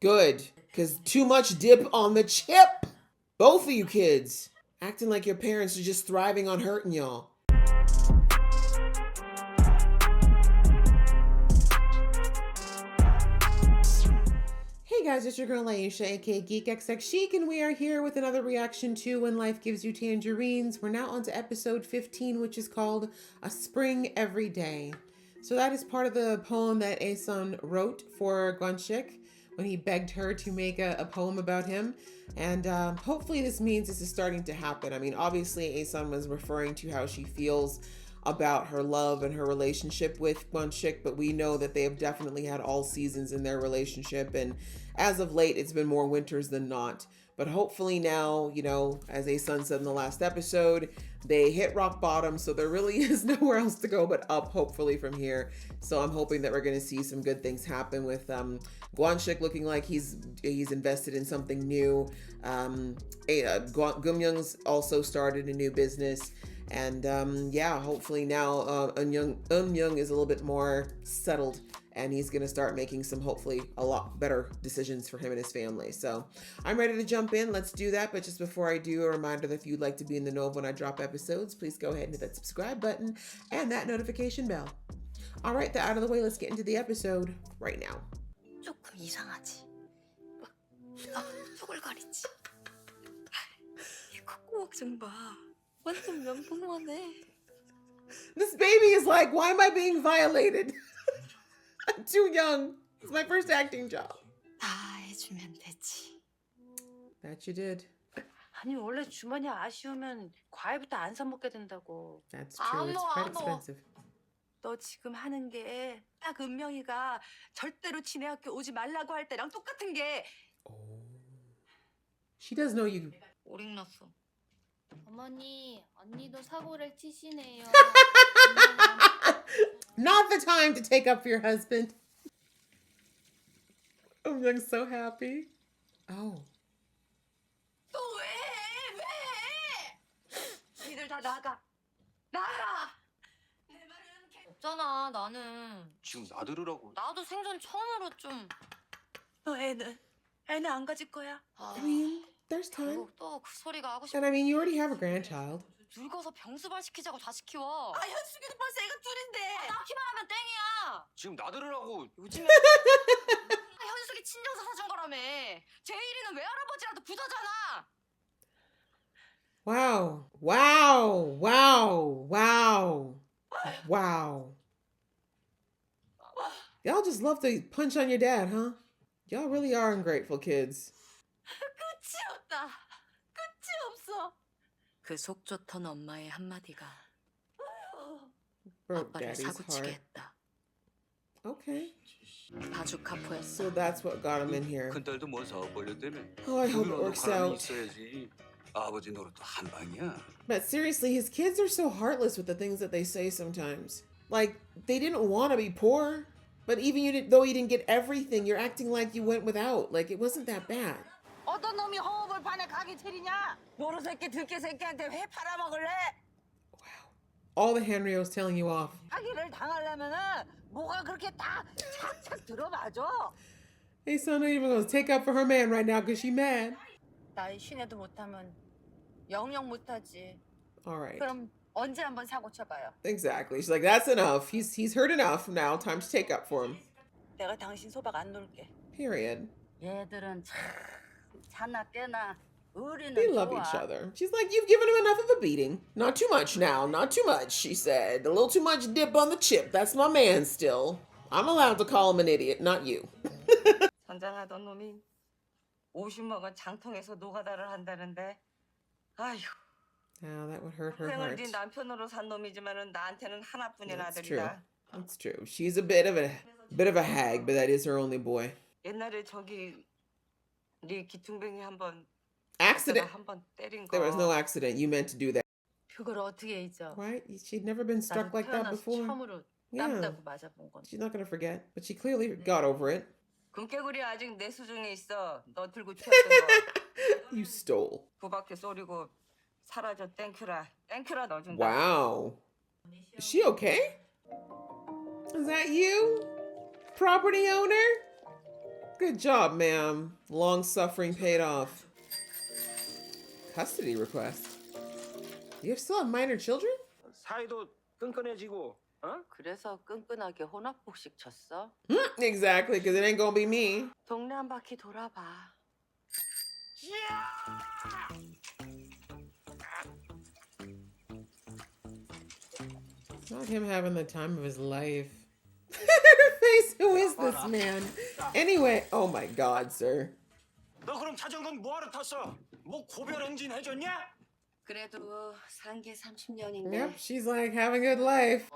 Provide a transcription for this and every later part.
Good, because too much dip on the chip. Both of you kids acting like your parents are just thriving on hurting y'all. Hey guys, it's your girl Aisha, aka Geek XX Chic, and we are here with another reaction to When Life Gives You Tangerines. We're now on to episode 15, which is called A Spring Every Day. So that is part of the poem that Aesun wrote for Gwanshik when he begged her to make a poem about him. And hopefully this means this is starting to happen. I mean, obviously Aesun was referring to how she feels about her love and her relationship with Gwanshik, but we know that they have definitely had all seasons in their relationship, and as of late it's been more winters than not. But hopefully now, you know, as Aesun said in the last episode, they hit rock bottom, so there really is nowhere else to go but up, hopefully, from here. So I'm hoping that we're going to see some good things happen with Gwanshik looking like he's invested in something new. Gumyoung's also started a new business. And yeah, hopefully now Eunyoung is a little bit more settled, and he's going to start making some, hopefully, a lot better decisions for him and his family. So I'm ready to jump in. Let's do that. But just before I do, a reminder that if you'd like to be in the know of when I drop episodes, please go ahead and hit that subscribe button and that notification bell. All right, that out of the way, let's get into the episode right now. 조금 이상하지. 쪼글거리지. 이 콧구멍 좀 봐. 완전 명품만해. This baby is like, why am I being violated? I'm too young. It's my first acting job. 다 해주면 되지. That you did. 아니 원래 주머니 아쉬우면 과일부터 안 사 먹게 된다고. That's true. It's quite expensive. 너 지금 하는 게 딱 은명이가 절대로 지네 학교 오지 말라고 할 때랑 똑같은 게. She does know you. 오링났어. 어머니, 언니도 사고를 치시네요. Not the time to take up for your husband. I'm like so happy. Oh. 또 왜? 니들 다 나가. 나가라. 내 말은 없잖아, 나는. 지금 놔두라고. 나도 생전 처음으로 좀. 너 애는 안 가질 거야? I mean, there's time. 또 그 소리가 하고 싶어. And I mean, you already have a grandchild. 늙어서 병수발 시키자고 다시 키워. 아, 현숙이도 벌써 애가 둘인데. 낳기만 하면 땡이야. 지금 놔두라고. 요즘에 현숙이 친정서 사준 거라며. 제일이는 외할아버지라도 부자잖아. Wow. Wow. Wow. Wow. Wow. Y'all just love to punch on your dad, huh? Y'all really are ungrateful kids. 끝이 없다. 끝이 없어. 그 속 좋던 엄마의 한마디가 Broke 아빠를 daddy's 사고치게 heart. 했다. Okay. 바주카포였어. So that's what got him in here. 큰딸도 뭐 사업 벌렸다며. Oh, I hope it works out. 있어야지. 아버지 노릇도 한 방이야. But seriously, his kids are so heartless with the things that they say sometimes. Like, they didn't want to be poor, but even though you didn't get everything, you're acting like you went without. Like, it wasn't that bad. 어떤 놈이 허업을 판에 가기 차리냐? 노루 새끼 들깨 새끼한테 회 팔아먹을래? Wow. All the Hanryo's telling you off. 사기를 당하려면은 뭐가 그렇게 다 착착 들어맞아? Hey, son, not even gonna take up for her man right now because she mad. 나이 신애도 못하면 영영 못하지. All right. 그럼 언제 한번 사고 쳐봐요. Exactly. She's like, that's enough. He's heard enough. Now, time to take up for him. 내가 당신 소박 안 놀게. Period. 얘들은 참 자나 깨나 우리는 They love 좋아. each other. She's like, you've given him enough of a beating. Not too much now. Not too much, she said. A little too much dip on the chip. That's my man still. I'm allowed to call him an idiot, not you. 선장하던 놈이 50먹은 장통에서 노가다를 한다는데 아휴. Now that would hurt her 생을 heart. 네 남편으로 산 놈이지만은 나한테는 하나뿐인 That's true. 아들이다. That's true. She's a bit of a hag, but that is her only boy. 옛날에 저기 네 기퉁뱅이 한번 Accident. 한번 때린 거. There was no accident. You meant to do that. 그걸 어떻게 잊어? Right? She'd never been struck like that before. 처음으로 Yeah. 땀다고 맞아본 건. She's not gonna forget. But she clearly got over it. 금깨구리 아직 내 수중에 있어. 너 들고 튀었던 거. You stole. 그 밖에 쏘리고 사라져 땡큐라. 땡큐라 넣어준다. Wow. Is she okay? Is that you? Property owner? Good job, ma'am. Long suffering paid off. Custody request. You still have minor children? 사이도 끈끈해지고, 어? 그래서 끈끈하게 혼합복식 쳤어? Exactly, because it ain't gonna be me. 동네 한 바퀴 돌아봐. It's not him having the time of his life. Her face, who is this man? Anyway, oh my god, sir. 너 그럼 자전거는 뭐하러 탔어? 뭐 고별 엔진 해줬냐? 그래도 산 게 30년인데. Yep, she's like having a good life.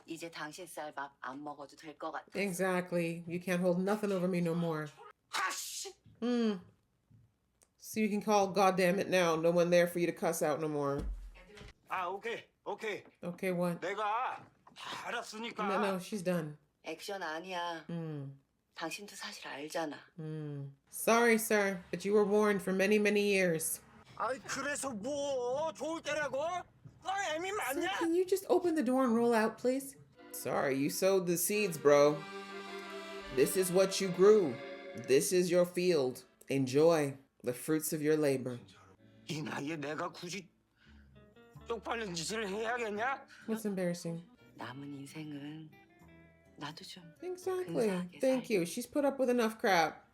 이제 당신 쌀밥 안 먹어도 될 것 같아. Exactly. You can't hold nothing over me no more. 아씨! So you can call goddamn it now. No one there for you to cuss out no more. 아, 오케이. Okay, what? 내가 다 알았으니까. No, she's done. 액션 아니야. 당신도 사실 알잖아. Sorry, sir, but you were warned for many, many years. 아이, 그래서 뭐? 좋을 때라고? 너 애미 Sir, 맞냐? can you just open the door and roll out, please? Sorry, you sowed the seeds, bro. This is what you grew. This is your field. Enjoy the fruits of your labor. 이 나이에 내가 굳이 쪽팔린 짓을 해야겠냐? What's embarrassing? 남은 인생은 나도 좀 Exactly. 근사하게 Thank you. She's put up with enough crap.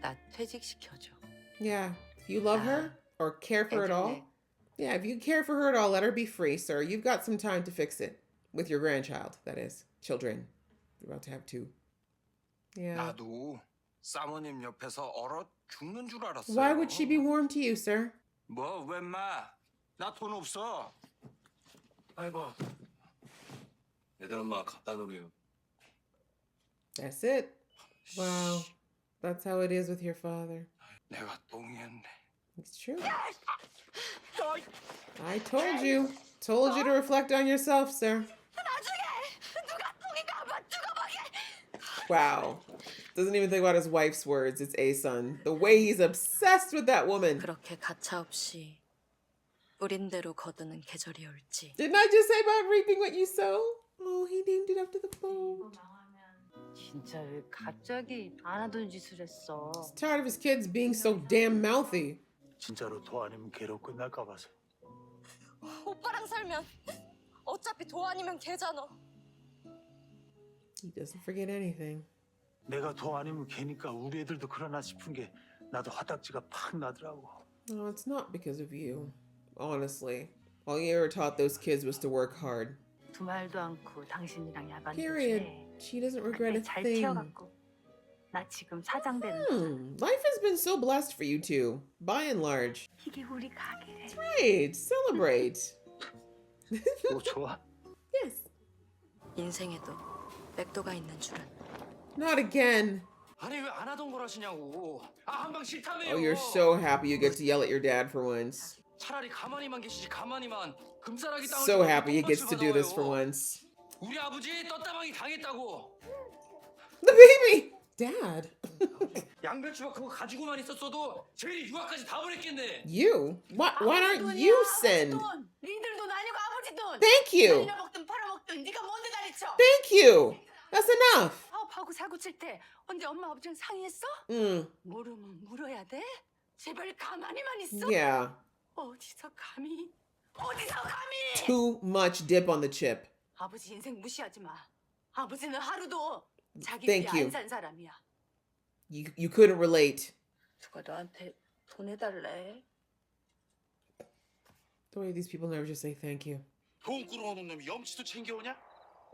나 퇴직시켜줘. Yeah. If you love her or care for her at all, yeah, if you care for her at all, let her be free, sir. You've got some time to fix it. With your grandchild, that is. Children. You're about to have two. Yeah. 나도 사모님 옆에서 얼어 죽는 줄 알았어. Why would she be warm to you, sir? 뭐, 웬마? 나 돈 없어. 아이고. 애들 엄마 갖다 놓으래요. That's it. Wow. That's how it is with your father. 내가 똥이었네. It's true. I told you. Told you to reflect on yourself, sir. Wow. Doesn't even think about his wife's words. It's A-son. The way he's obsessed with that woman. 그렇게 가차없이 뿌린 대로 거두는 계절이 올지. Didn't I just say about reaping what you sow? Oh, he named it after the boat. 진짜 왜 갑자기 안 하던 짓을 했어? He's tired of his kids being so damn mouthy. 진짜로 도 아니면 개로 끝날까 봐서. 오빠랑 살면 어차피 도 아니면 개잖아. He doesn't forget anything. 내가 도 아니면 개니까 우리 애들도 그러나 싶은 게 나도 화딱지가 팍 나더라고. No, it's not because of you. Honestly. All you ever taught those kids was to work hard. 두 말도 않고 당신이랑 야반 Period. She doesn't regret a 잘 thing. 키워갖고 나 지금 사장 되는 Life has been so blessed for you two, by and large. 이게 우리 가게래. Great, celebrate. 너 좋아? Yes. 인생에도 백도가 있는 줄은. Not again. 아니 왜 안 하던 걸 하시냐고. 아 한방 싫다며요. Oh, you're so happy you get to yell at your dad for once. 차라리 가만히만 계시지 가만히만. 금사라기 땅을 So 좀 happy he 똥밭을 gets to do this for 받아와요. once. 우리 아버지 떴다방이 당했다고. The baby! Dad. 양배추가 그거 가지고만 있었어도 제일이 유학까지 다 보냈겠네. You? Why aren't you send? 니들 돈 아니고 아버지 돈. Thank you. 먹든 팔아먹든 네가 뭔데 다리쳐? Thank you. That's enough. 사업하고 사고 칠 때 언제 엄마 아버지랑 상의했어? 모르면 물어야 돼? 제발 가만히만 있어? Yeah. 어디서 감히? Too much dip on the chip. 아버지 인생 무시하지 마. 아버지는 하루도 자기 Thank 위해 you. 안 산 사람이야. You couldn't relate. 누가 너한테 돈 해달래? The way these people never just say thank you. 돈 끌어오는 놈이 염치도 챙겨오냐?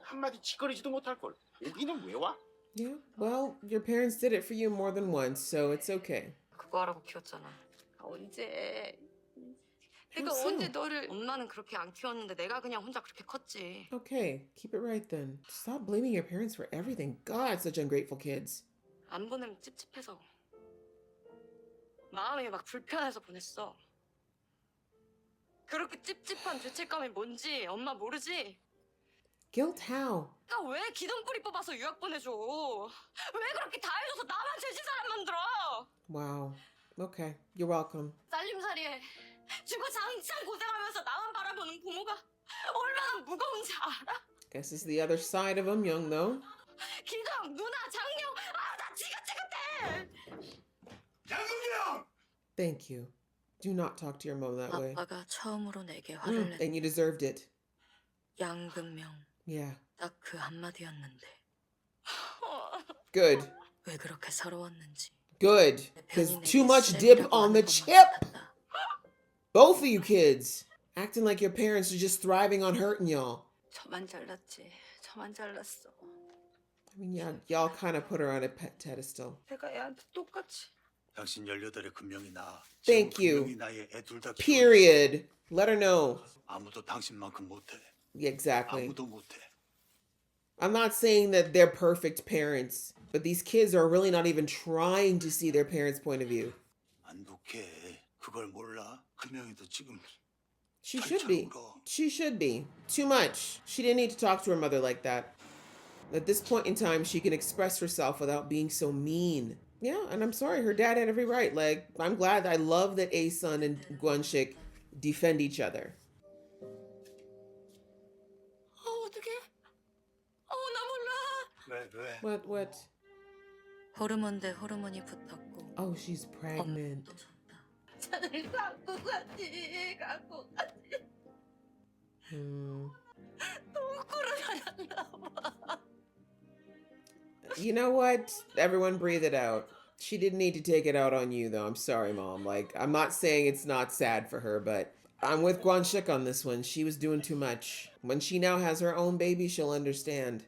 한마디 짓거리지도 못할 걸. 여기는 왜 와? Yeah, well, your parents did it for you more than once, so it's okay. 그거 하라고 키웠잖아. 언제? 내가 so? 언제 너를? 엄마는 그렇게 안 키웠는데 내가 그냥 혼자 그렇게 컸지. Okay, keep it right then. Stop blaming your parents for everything. God, such ungrateful kids. 안 보내면 찝찝해서. 마음이 막 불편해서 보냈어. 그렇게 찝찝한 죄책감이 뭔지 엄마 모르지? Guilt how? 나 왜 기둥뿌리 뽑아서 유학 보내줘? 왜 그렇게 다 해줘서 나만 죄진 사람 만들어? Wow. Okay, you're welcome. 살림살이에 죽어 장창 고생하면서 나만 바라보는 부모가 얼마나 무거운지 알아? Guess it's the other side of them, young though. 기둥, 누나, 장녀, 나 지긋지긋해! 양금영! Thank you. Do not talk to your mom that way. 아빠가 처음으로 내게 화를 냈. And you deserved it. 양금명. Yeah. 딱 그 한마디였는데. Good. 왜 그렇게 서러웠는지. Good. 내 Because 편이 too 내게 much dip 쓰레기라고 on 하는 the 것만 chip. 같았다. Both of you kids. Acting like your parents are just thriving on hurting y'all. 저만 잘났지. 저만 잘났어. I mean, yeah, y'all kind of put her on a pet pedestal. 내가 애한테 똑같이. 당신 18에 금명이 나. Thank you. 금명이 나의 애 둘 다 Period. Let her know. 아무도 당신만큼 못해. Yeah, exactly. 아무도 못해. I'm not saying that they're perfect parents, but these kids are really not even trying to see their parents' point of view. 안 독해. 그걸 몰라? 금명이도 지금 She should be. She should be. Too much. She didn't need to talk to her mother like that. At this point in time, she can express herself without being so mean. Yeah, and I'm sorry, her dad had every right. Like, I'm glad, I love that A-Sun and Gwonshik defend each other. 어떡해? 나 몰라. 왜? What? 호르몬 대 호르몬이 붙었고. Oh, she's pregnant. 또 졌다. 차라리 갖고 가지. You know what? Everyone breathe it out. She didn't need to take it out on you, though. I'm sorry, Mom. Like, I'm not saying it's not sad for her, but I'm with Gwonshik on this one. She was doing too much. When she now has her own baby, she'll understand.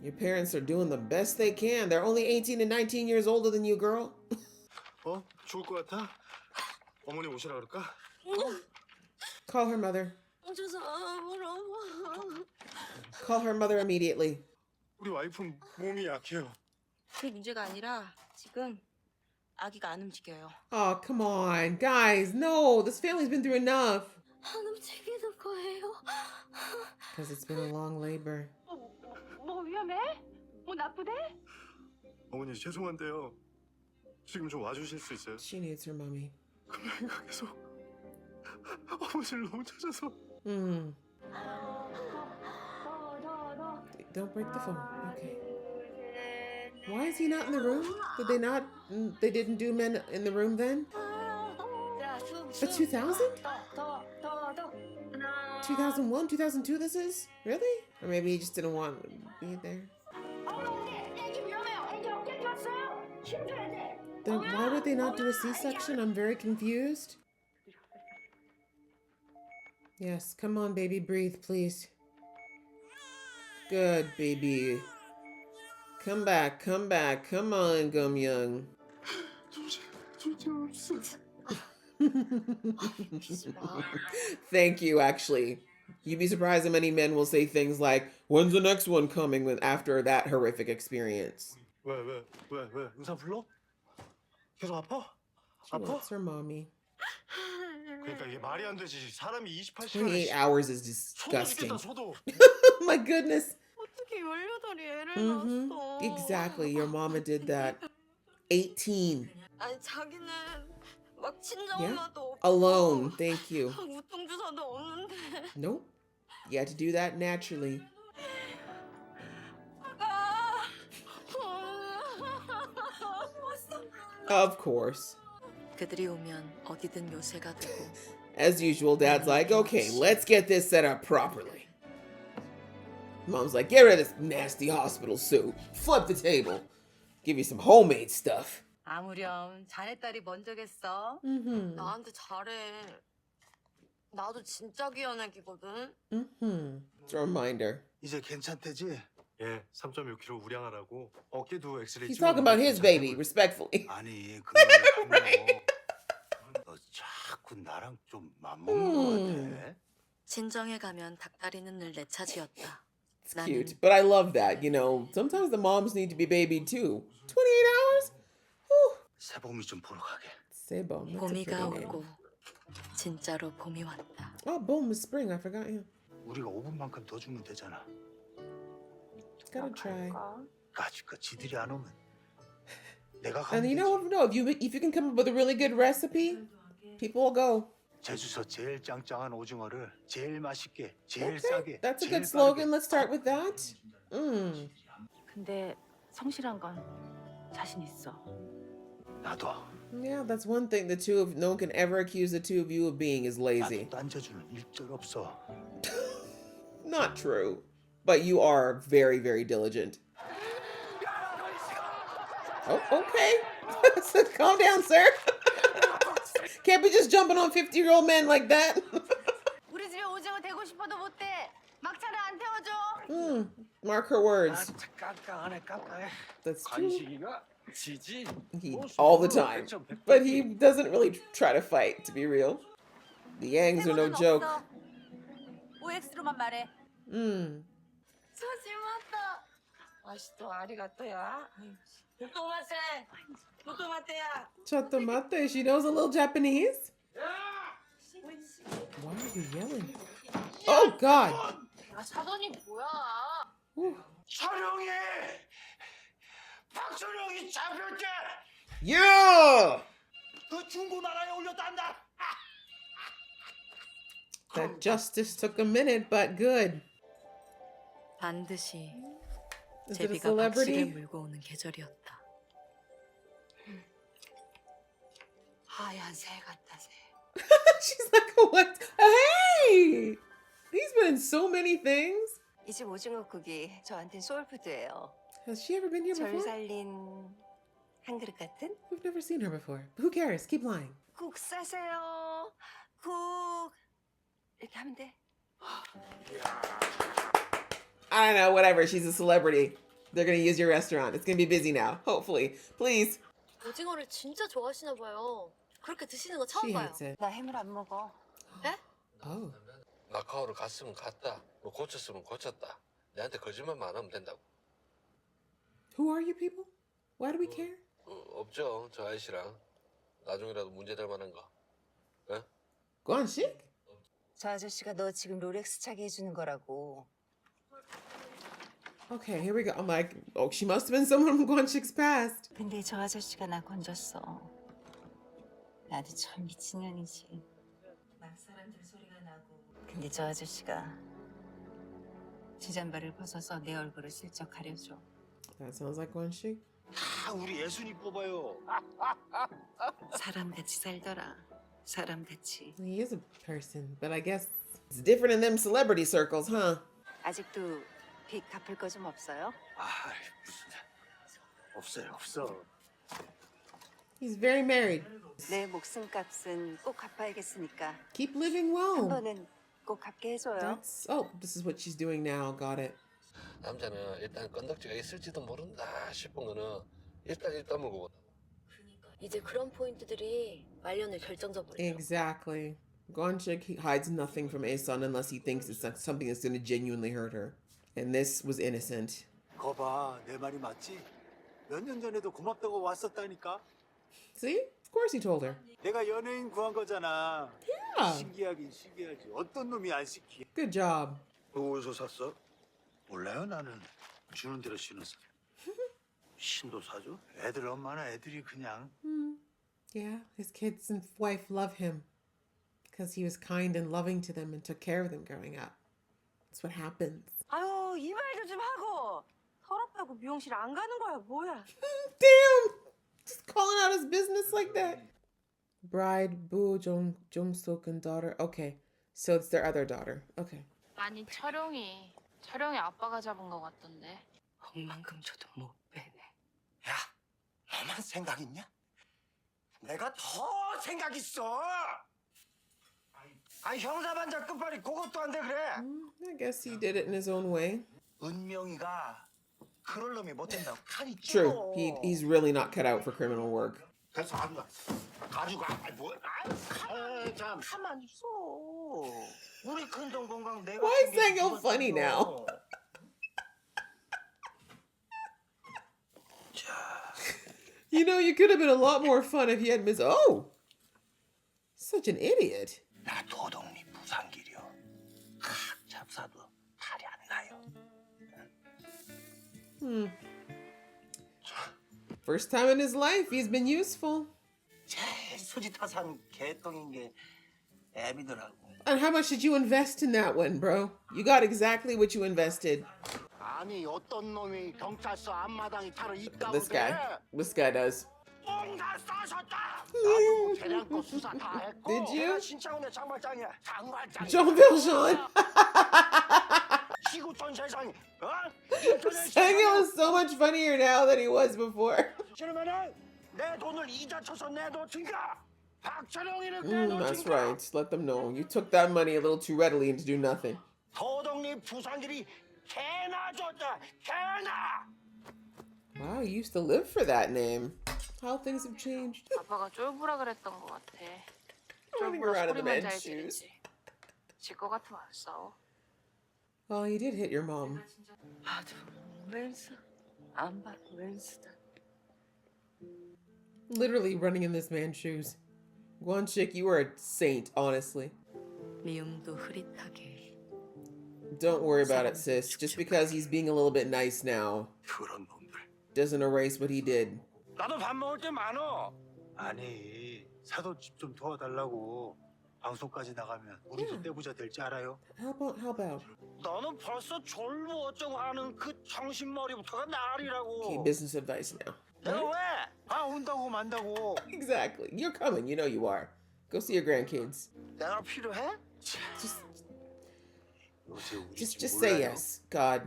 Your parents are doing the best they can. They're only 18 and 19 years older than you, girl. 죽을 것 같아? 어머니 오시라 그럴까? Call her mother. Call her mother immediately. 우리 와이프는 몸이 약해요. 그게 문제가 아니라 지금 아기가 안 움직여요. Oh, come on. Guys, no. This family's been through enough. 안 움직이는 거예요. Because it's been a long labor. 뭐 위험해? 뭐 나쁘대? 어머니 죄송한데요. 지금 좀 와주실 수 있어요? She needs her mommy. 금명이가 계속 어머니를 너무 찾아서. Don't break the phone. Okay. Why is he not in the room? Did they not? They didn't do men in the room then? But 2000? 2001, 2002 this is? Really? Or maybe he just didn't want to be there. Then why would they not do a C-section? I'm very confused. Yes, come on, baby, breathe, please. Good, baby. Come back, come back. Come on, Gum-young. Thank you, actually. You'd be surprised how many men will say things like, when's the next one coming after that horrific experience? 왜? 의사 불러? 계속 아파? She wants her mommy. 그러니까 이게 말이 안 되지. 사람이 28 28시간을 hours is disgusting. 소도. My goodness. 어떻게 18살이 애를 낳았어? Exactly. Your mama did that. 18. 아니 자기는 막 친정 Yeah. 엄마도 없고 Alone. Thank you. 우통주사도 없는데. Nope. You had to do that naturally. Of course. 그들이 오면 어디든 요새가 되고. As usual, Dad's like, okay, let's get this set up properly. Mom's like, get rid of this nasty hospital suit. Flip the table. Give you some homemade stuff. 아무렴 자네 딸이 먼저겠어. 나한테 잘해. 나도 진짜 귀한 애기거든. It's a reminder. 이제 괜찮대지? 예, 3.6kg 우량하라고 어깨도 엑스레이 He's talking about his baby, respectfully. 아니, 그거 너 자꾸 나랑 좀 맞먹는 것 같아. 친정에 가면 닭다리는 늘 내 차지였다. It's cute. But I love that, you know. Sometimes the moms need to be babied too. 28 hours? Whew. 새봄이 좀 보러 가게. Sebum. That's a pretty 봄이가 name. 오고 진짜로 봄이 왔다. Oh, boom, it's spring. I forgot you. 우리가 5분만큼 더 주면 되잖아. Gotta try. 까짓거 지들이 안 오면 내가 가면 And you know what? No, if you can come up with a really good recipe, people will go. 제주서 제일 짱짱한 오징어를 제일 맛있게, 제일 Okay, 싸게, that's a 제일 good slogan. 빠르게. Let's start with that. 근데 성실한 건 자신 있어. 나도 Yeah, that's one thing no one can ever accuse the two of you of being is lazy. 나도 딴져주는 일절 없어. Not true. But you are very, very diligent. Oh, okay. Calm down, sir. Can't be just jumping on 50-year-old men like that. 우리 집에 오징어 되고 싶어도 못돼. 막차를 안 태워줘. Mark her words. 깜깜하네 깜깜해. That's true. 관식이가 지지. All the time. But he doesn't really try to fight, to be real. The Yangs are no joke. OX로만 말해. 조심하다. 맛있어, 아리가또야. 도토마세, 도토마테야. Chatomate, she knows a little Japanese? Why are you yelling? Oh, God. 아 사돈이 뭐야? 촬영이 박철영이 잡혔대. Yeah! 그 중고나라에 올렸단다. That justice took a minute, but good. 반드시 Is it a 제비가 박씨를 celebrity? 물고 오는 계절이었다. 하얀 새 같다 새. She's like, what? Hey! He's been in so many things. 이 집 오징어국이 저한텐 소울푸드예요. Has she ever been here 절 before? 살린 한 그릇 같은? We've never seen her before. Who cares? Keep lying. 국 싸세요. 국. 이렇게 하면 돼. I don't know, whatever. She's a celebrity. They're gonna use your restaurant. It's gonna be busy now. Hopefully. Please. 오징어를 진짜 좋아하시나 봐요. 그렇게 드시는 거 처음 She 봐요. hates it. 나 해물 안 먹어. Oh. 마카오로 갔으면 갔다. 뭐 고쳤으면 고쳤다. 내한테 거짓말만 안 하면 된다고. Who are you people? Why do we care? 없죠. 저 아저씨랑. 나중이라도 문제 될 만한 거. 예? Guanxi? 저 아저씨가 너 지금 롤렉스 차게 해주는 거라고. Okay, here we go. I'm like, oh, she must have been someone from Guanxic's past. 근데 저 아저씨가 나 건졌어. 나도 참 미친년이지. 막 사람들 소리가 나고. 근데 저 아저씨가 지잠바를 벗어서 내 얼굴을 슬쩍 가려줘. That sounds like Guanxi. 다 우리 예순이 뽑아요. 사람같이 살더라. 사람같이. He is a person, but I guess it's different in them celebrity circles, huh? 아직도 빚 갚을 거 좀 없어요? 아 무슨 없어. He's very married. 내 목숨값은 꼭 갚아야겠으니까 Keep living 한 well. 번은 꼭 갚게 해줘요. This is what she's doing now. Got it. 남자는 일단 건덕지가 있을지도 모른다 싶은 거는 일단 물고 본다. 이제 그런 포인트들이 말년을 결정져버려요. Exactly. Guanxi hides nothing from Aesun unless he thinks it's like something that's going to genuinely hurt her. And this was innocent. 거봐 내 말이 맞지? 몇 년 전에도 고맙다고 왔었다니까. See? Of course he told her. 내가 연예인 구한 거잖아. Yeah. 신기하긴 신기하지. 어떤 놈이 안 시키? Good job. 너 어디서 샀어? 몰라요 나는. 주는 대로 신었어. 신도 사줘? 애들 엄마나 애들이 그냥. Yeah, his kids and wife love him because he was kind and loving to them and took care of them growing up. That's what happens. 아유 이 말도 좀 하고 서럽다고 미용실 안 가는 거야 뭐야? Damn! Just calling out his business like that. Bride, Boo, Jong-suk, and daughter. Okay, so it's their other daughter. Okay. 아니 철영이 아빠가 잡은 거 같던데. 억만큼 줘도 못 빼네. 야, 너만 생각 있냐? 내가 더 생각 있어. 아니 형사반장 끝발이 그것도 안 돼 그래. I guess he did it in his own way. 은명이가 그럴 놈이 못 된다고 칼이 True. 찔러. He's really not cut out for criminal work. 그래서 가져가. 참 가만 있어. 우리 큰돈 건강 내가. Why is that so funny now? You know, you could have been a lot more fun if you had Miss. Oh! Such an idiot. 나 도덕리 부산길이요. 잡사도 탈이 안 나요. First time in his life, he's been useful. 제일 수지타산 개똥인 게 애비더라고. And how much did you invest in that one, bro? You got exactly what you invested. 아니 어떤 놈이 경찰서 앞마당에 차를 있다고 This 그래? guy. This guy does. 뽕다 싸셨다. 나도 대량껏 수사 다 했고. Did you? 내가 신창훈의 장발장이야. 장발장. Jean Valjean. 시구촌 세상에. 어? 인터넷 Samuel is so much funnier now than he was before. 싫으면은 내 돈을 이자 쳐서 내놓든가. 박철영이를 That's 내놓든가. right. Let them know. You took that money a little too readily and to do nothing. 도덕님 부산길이 개나 줬다. 개나. Wow, you used to live for that name. How things have changed. 아빠가 쫄보라 그랬던 것 같아. Running 쫄보라 around in the 소리만 men's 잘 shoes. 지르지. 질것 같으면 안 싸워. Oh, you did hit your mom. 봐도 왼수 안 봐도 왼수다. Literally running in this man's shoes. Guanchik, you are a saint, honestly. 미움도 흐릿하게. Don't worry about it, sis. Just because he's being a little bit nice now 그런 놈들. doesn't erase what he did. 나도 밥 먹을 때 많어. 아니 사돈집 좀 도와달라고. 방송까지 나가면 우리도 떼부자 될지 알아요? How about? 너는 벌써 졸부 어쩌고 하는 그 정신머리부터가 Okay, 날이라고. business advice now. 내가 왜? 아 온다고 만다고. Exactly. You're coming. You know you are. Go see your grandkids. 내가 필요해? 요새 우리 Just 집 say 몰라요? yes, God.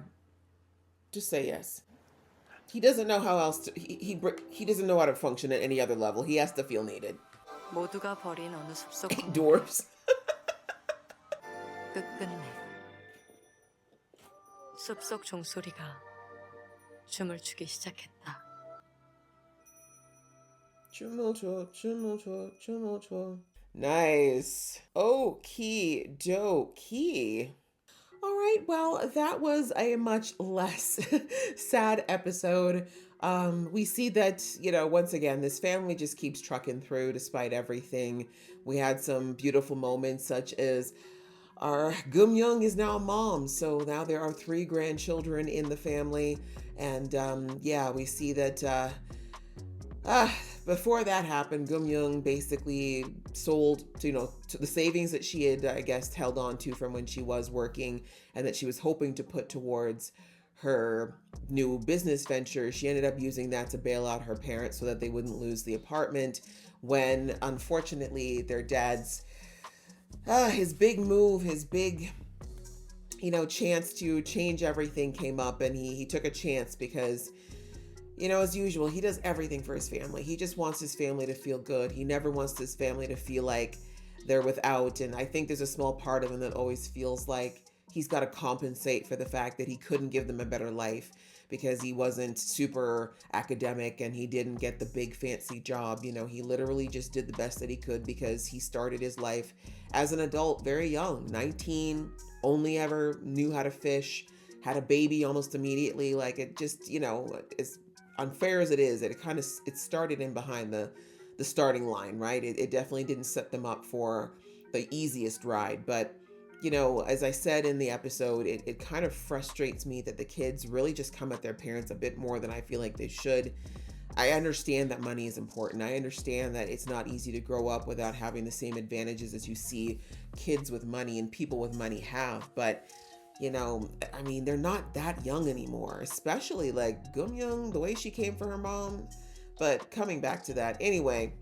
Just say yes. He doesn't know how else to. He doesn't know how to function at any other level. He has to feel needed. 모두가 버린 어느 숲속 Dwarves. 끝끝내 숲속 종소리가 춤을 추기 시작했다. Nice. Okie dokie. All right, well, that was a much less sad episode. We see that, once again, this family just keeps trucking through despite everything. We had some beautiful moments, such as our Gum Young is now a mom. So now there are 3 grandchildren in the family. And we see that before that happened, Gum Young basically sold, to the savings that she had, I guess, held on to from when she was working and that she was hoping to put towards her new business venture. She ended up using that to bail out her parents so that they wouldn't lose the apartment when, unfortunately, their dad's, his big move, his big, chance to change everything came up, and he took a chance because, as usual, he does everything for his family. He just wants his family to feel good. He never wants his family to feel like they're without. And I think there's a small part of him that always feels like he's got to compensate for the fact that he couldn't give them a better life because he wasn't super academic and he didn't get the big fancy job. He literally just did the best that he could because he started his life as an adult very young, 19, only ever knew how to fish, had a baby almost immediately. Like, it just, as unfair as it is, it started in behind the starting line, right? It definitely didn't set them up for the easiest ride. But, as I said in the episode, it kind of frustrates me that the kids really just come at their parents a bit more than I feel like they should. I understand that money is important. I understand that it's not easy to grow up without having the same advantages as you see kids with money and people with money have. But, they're not that young anymore, especially like Gum Young, the way she came for her mom. But coming back to that, anyway,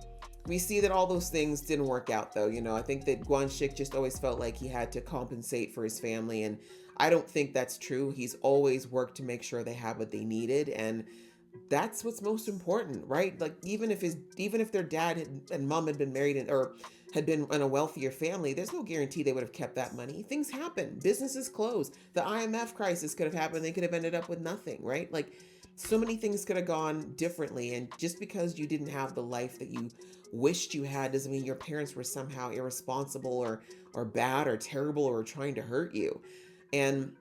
we see that all those things didn't work out, though. I think that Guanxik just always felt like he had to compensate for his family, and I don't think that's true. He's always worked to make sure they have what they needed, and that's what's most important, right? Like, even if their dad and mom had been married or had been in a wealthier family, there's no guarantee they would have kept that money. Things happen. Businesses close. The IMF crisis could have happened. They could have ended up with nothing, right? Like, so many things could have gone differently. And just because you didn't have the life that you wished you had doesn't mean your parents were somehow irresponsible or bad or terrible or trying to hurt you. And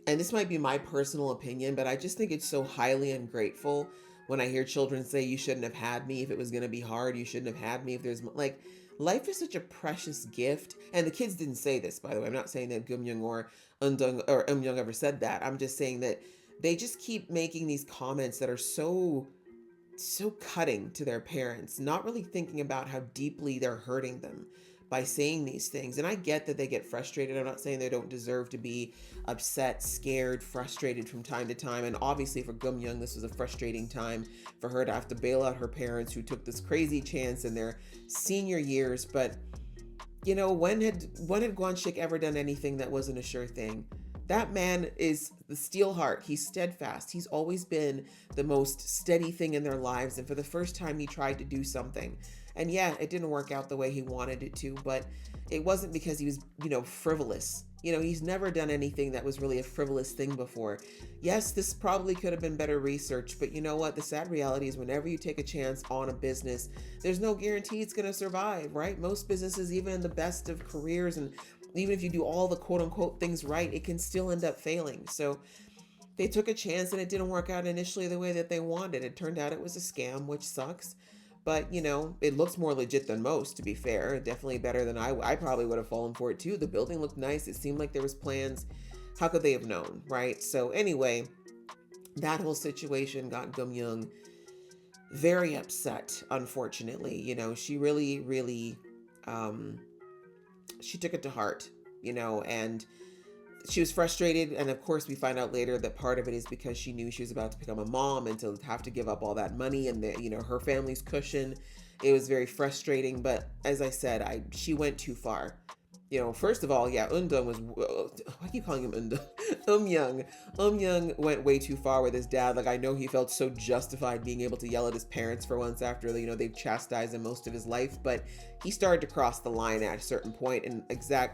this might be my personal opinion, but I just think it's so highly ungrateful when I hear children say, you shouldn't have had me if it was going to be hard. You shouldn't have had me if there's like, life is such a precious gift. And the kids didn't say this, by the way. I'm not saying that Gum Young or Young ever said that. I'm just saying that they just keep making these comments that are so cutting to their parents, not really thinking about how deeply they're hurting them by saying these things. And I get that they get frustrated. I'm not saying they don't deserve to be upset, scared, frustrated from time to time. And obviously for Gum Young, this was a frustrating time for her to have to bail out her parents who took this crazy chance in their senior years. But when had Guanxik ever done anything that wasn't a sure thing? That man is the steel heart. He's steadfast. He's always been the most steady thing in their lives. And for the first time, he tried to do something. And yeah, it didn't work out the way he wanted it to, but it wasn't because he was, frivolous. He's never done anything that was really a frivolous thing before. Yes, this probably could have been better research, but you know what? The sad reality is whenever you take a chance on a business, there's no guarantee it's going to survive, right? Most businesses, even in the best of careers, and even if you do all the quote unquote things right, it can still end up failing. So they took a chance and it didn't work out initially the way that they wanted. It turned out it was a scam, which sucks. But, it looks more legit than most, to be fair. Definitely better than I probably would have fallen for it too. The building looked nice. It seemed like there was plans. How could they have known, right? So anyway, that whole situation got Gum Young very upset, unfortunately. She really, really, she took it to heart, and she was frustrated. And of course we find out later that part of it is because she knew she was about to become a mom and to have to give up all that money and her family's cushion. It was very frustrating, but as I said, she went too far. First of all, yeah, Undung was, I keep calling him Undung. Young went way too far with his dad. Like, I know he felt so justified being able to yell at his parents for once after, they've chastised him most of his life, but he started to cross the line at a certain point. And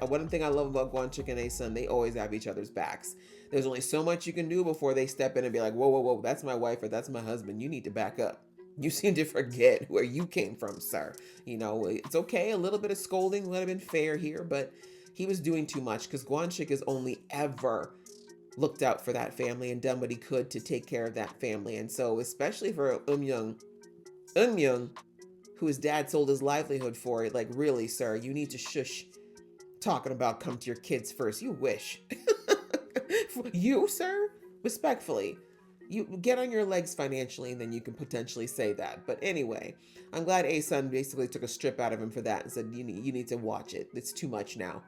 one thing I love about Guanxik and Asun, they always have each other's backs. There's only so much you can do before they step in and be like, whoa, whoa, whoa, that's my wife or that's my husband. You need to back up. You seem to forget where you came from, sir. It's okay. A little bit of scolding would have been fair here, but he was doing too much because Guanxik has only ever looked out for that family and done what he could to take care of that family. And so, especially for Young, who his dad sold his livelihood for, like, really, sir, you need to shush talking about come to your kids first. You wish. You, sir? Respectfully. You get on your legs financially and then you can potentially say that. But anyway, I'm glad Asun basically took a strip out of him for that and said, you need to watch it. It's too much now.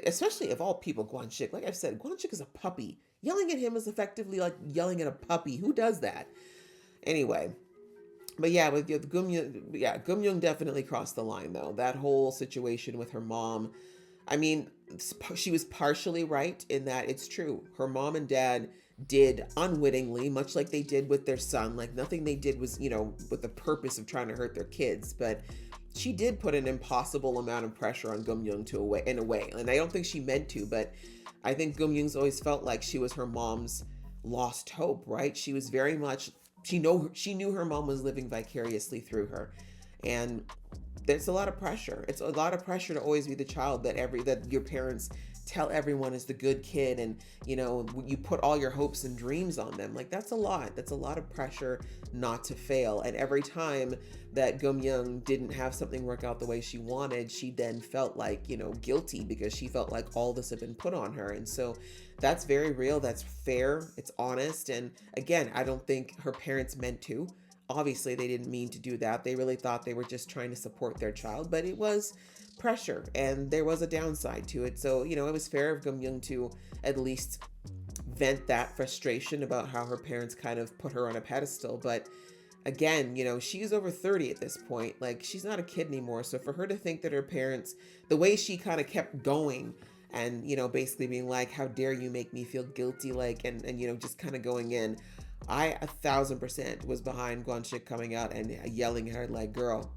Especially of all people, Guanxik. Like I've said, Guanxik is a puppy. Yelling at him is effectively like yelling at a puppy. Who does that? Anyway. But yeah, with Gum Young definitely crossed the line though. That whole situation with her mom. I mean, she was partially right in that it's true. Her mom and dad did unwittingly, much like they did with their son. Like nothing they did was, with the purpose of trying to hurt their kids. But she did put an impossible amount of pressure on Gum Young in a way. And I don't think she meant to, but I think Gum Young's always felt like she was her mom's lost hope, right? She was very much, she knew her mom was living vicariously through her. And there's a lot of pressure. It's a lot of pressure to always be the child that your parents tell everyone is the good kid, and you put all your hopes and dreams on them. Like that's a lot of pressure not to fail. And every time that Gum Young didn't have something work out the way she wanted, she then felt like guilty because she felt like all this had been put on her. And so that's very real, that's fair, it's honest. And again, I don't think her parents meant to. Obviously they didn't mean to do that. They really thought they were just trying to support their child, but it was pressure and there was a downside to it. So, it was fair of Gum Young to at least vent that frustration about how her parents kind of put her on a pedestal. But again, she's over 30 at this point. Like she's not a kid anymore. So for her to think that her parents, the way she kind of kept going and, basically being like, how dare you make me feel guilty, like, and just kind of going in, I 1,000% was behind Guanxik coming out and yelling at her like, girl,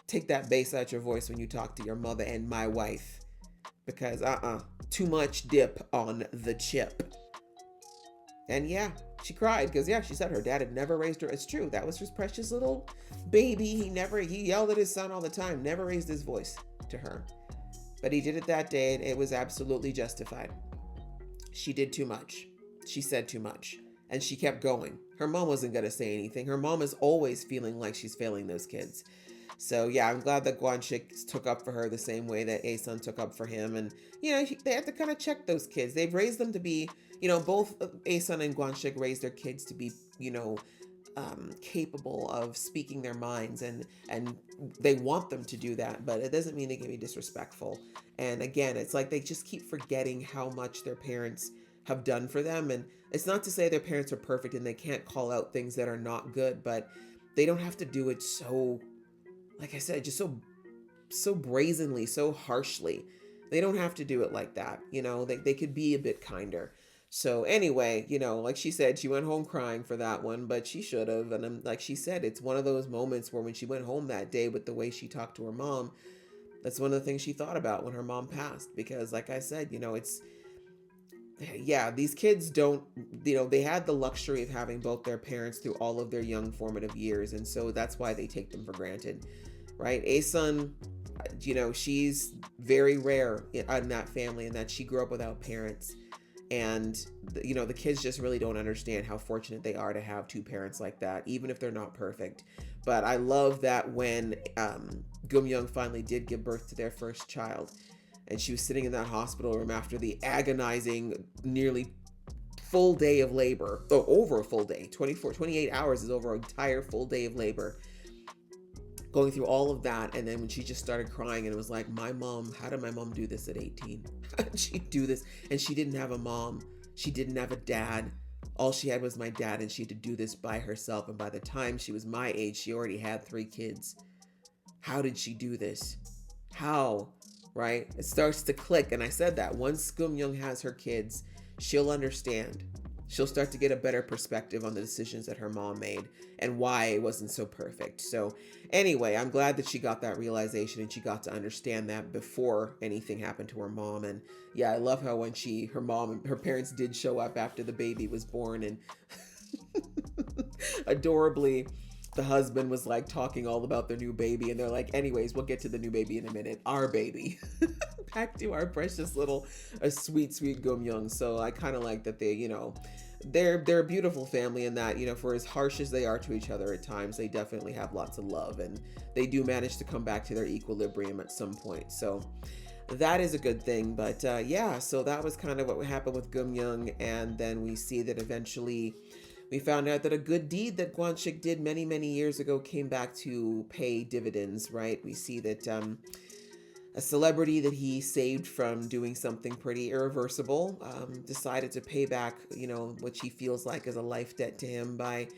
take that bass out your voice when you talk to your mother and my wife, because too much dip on the chip. And yeah, she cried because she said her dad had never raised her. It's true. That was his precious little baby. He yelled at his son all the time, never raised his voice to her, but he did it that day and it was absolutely justified. She did too much. She said too much. And she kept going. Her mom wasn't going to say anything. Her mom is always feeling like she's failing those kids. So yeah, I'm glad that Guanxik took up for her the same way that Asun took up for him. And, they have to kind of check those kids. They've raised them to be, both Asun and Guanxik raised their kids to be, capable of speaking their minds, and they want them to do that, but it doesn't mean they can be disrespectful. And again, it's like they just keep forgetting how much their parents have done for them. And it's not to say their parents are perfect and they can't call out things that are not good, but they don't have to do it so, like I said, just so brazenly, so harshly. They don't have to do it like that. They could be a bit kinder. So anyway, like she said, she went home crying for that one, but she should have. And like she said, it's one of those moments where when she went home that day, with the way she talked to her mom, that's one of the things she thought about when her mom passed. Because like I said, these kids don't, they had the luxury of having both their parents through all of their young formative years. And so that's why they take them for granted, right? Asun, she's very rare in that family, in that she grew up without parents. And, the kids just really don't understand how fortunate they are to have two parents like that, even if they're not perfect. But I love that when Gum-young finally did give birth to their first child, and she was sitting in that hospital room after the agonizing, nearly full day of labor. Oh, over a full day. 28 hours is over an entire full day of labor. Going through all of that, and then when she just started crying, and it was like, how did my mom do this at 18? How did she do this? And she didn't have a mom. She didn't have a dad. All she had was my dad, and she had to do this by herself. And by the time she was my age, she already had 3 kids. How did she do this? How? Right? It starts to click. And I said that once Gum-young has her kids, she'll understand. She'll start to get a better perspective on the decisions that her mom made and why it wasn't so perfect. So anyway, I'm glad that she got that realization and she got to understand that before anything happened to her mom. And yeah, I love how when her parents did show up after the baby was born, and adorably, the husband was like talking all about their new baby, and they're like, anyways, we'll get to the new baby in a minute. Our baby. Back to our precious little, sweet Gum-young. So I kind of like that they're a beautiful family in that, for as harsh as they are to each other at times, they definitely have lots of love, and they do manage to come back to their equilibrium at some point. So that is a good thing. But so that was kind of what happened with Gum-young. And then we see that eventually we found out that a good deed that Gwan-shik did many, many years ago came back to pay dividends, right? We see that a celebrity that he saved from doing something pretty irreversible decided to pay back, what he feels like is a life debt to him by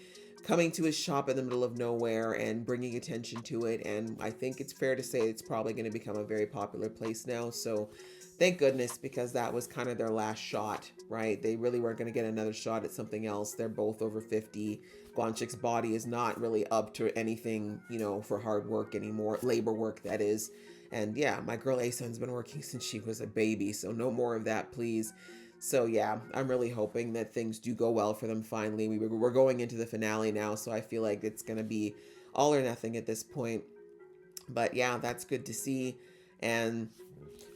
coming to his shop in the middle of nowhere and bringing attention to it. And I think it's fair to say it's probably going to become a very popular place now. So thank goodness, because that was kind of their last shot, right? They really weren't going to get another shot at something else. They're both over 50. Gwan-shik's body is not really up to anything, for hard work anymore, labor work, that is. And yeah, my girl Asun's been working since she was a baby, so no more of that, please. So yeah, I'm really hoping that things do go well for them finally. We're going into the finale now, so I feel like it's going to be all or nothing at this point. But yeah, that's good to see. And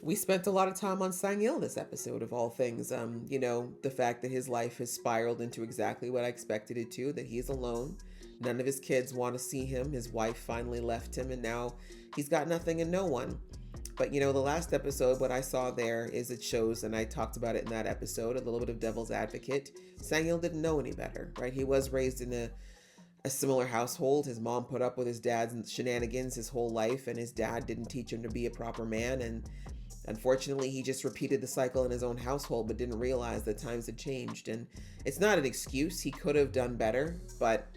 we spent a lot of time on Sang-il this episode, of all things. The fact that his life has spiraled into exactly what I expected it to, that he's alone. None of his kids want to see him. His wife finally left him, and now he's got nothing and no one. But, the last episode, what I saw there is it shows, and I talked about it in that episode, a little bit of devil's advocate. Sang-il didn't know any better, right? He was raised in a similar household. His mom put up with his dad's shenanigans his whole life, and his dad didn't teach him to be a proper man. And unfortunately, he just repeated the cycle in his own household, but didn't realize that times had changed. And it's not an excuse. He could have done better, but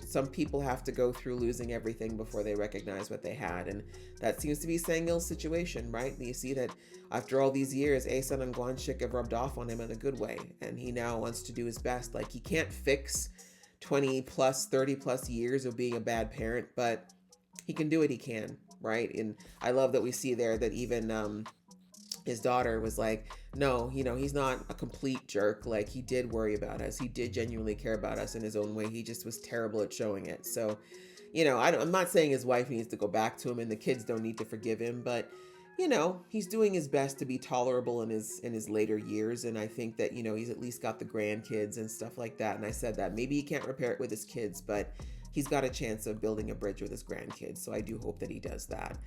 some people have to go through losing everything before they recognize what they had. And that seems to be Sang-il's situation, right? You see that after all these years, Asun and Gwan-shik have rubbed off on him in a good way. And he now wants to do his best. Like, he can't fix 20 plus, 30 plus years of being a bad parent, but he can do what he can, right? And I love that we see there that even his daughter was like, no, he's not a complete jerk. Like, he did worry about us. He did genuinely care about us in his own way. He just was terrible at showing it. So, I'm not saying his wife needs to go back to him and the kids don't need to forgive him, but, he's doing his best to be tolerable in his later years. And I think that, he's at least got the grandkids and stuff like that. And I said that maybe he can't repair it with his kids, but he's got a chance of building a bridge with his grandkids. So I do hope that he does that.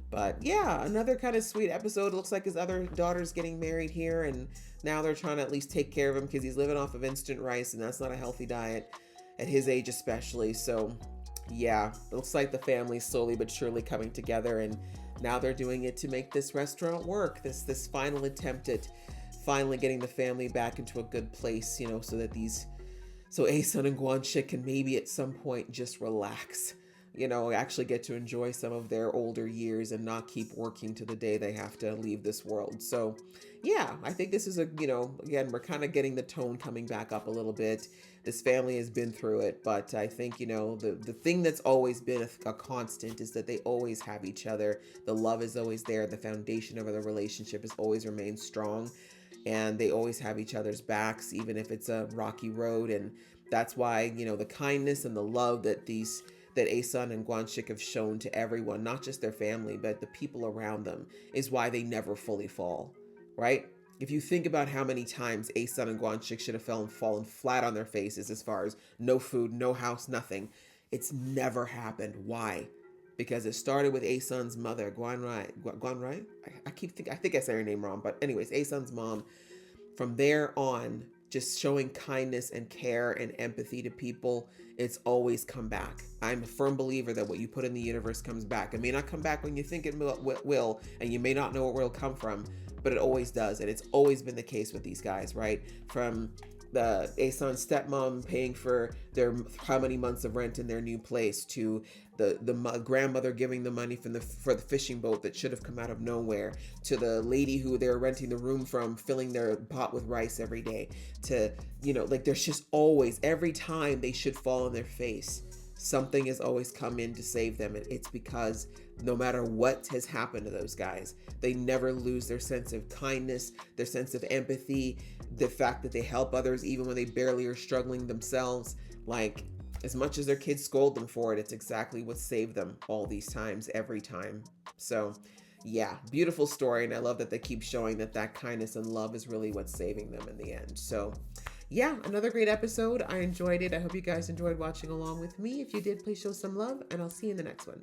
But yeah, another kind of sweet episode. It looks like his other daughter's getting married here, and now they're trying to at least take care of him because he's living off of instant rice, and that's not a healthy diet. at his age especially. So yeah, it looks like the family's slowly but surely coming together, and now they're doing it to make this restaurant work. This final attempt at finally getting the family back into a good place, you know, so that Asun and Guanxi can maybe at some point just relax, you know, actually get to enjoy some of their older years and not keep working to the day they have to leave this world. So yeah, I think this is again, we're kind of getting the tone coming back up a little bit. This family has been through it, but I think, the thing that's always been a constant is that they always have each other. The love is always there. The foundation of the relationship has always remained strong, and they always have each other's backs, even if it's a rocky road. And that's why, the kindness and the love that Asun and Guanxi have shown to everyone, not just their family, but the people around them, is why they never fully fall, right? If you think about how many times Asun and Guanxi should have fallen flat on their faces as far as no food, no house, nothing, it's never happened. Why? Because it started with Asun's mother, Guanrai. I think I say her name wrong, but anyways, Asun's mom. From there on, just showing kindness and care and empathy to people, it's always come back. I'm a firm believer that what you put in the universe comes back. It may not come back when you think it will, and you may not know where it'll come from, but it always does. And it's always been the case with these guys, right? From the Asun's stepmom paying for their how many months of rent in their new place, to the grandmother giving the money for the fishing boat that should have come out of nowhere, to the lady who they're renting the room from filling their pot with rice every day, to there's just always, every time they should fall on their face, something has always come in to save them. And it's because no matter what has happened to those guys, they never lose their sense of kindness, their sense of empathy, the fact that they help others even when they barely are struggling themselves. Like, as much as their kids scold them for it, it's exactly what saved them all these times, every time. So yeah, beautiful story. And I love that they keep showing that kindness and love is really what's saving them in the end. So yeah, another great episode. I enjoyed it. I hope you guys enjoyed watching along with me. If you did, please show some love, and I'll see you in the next one.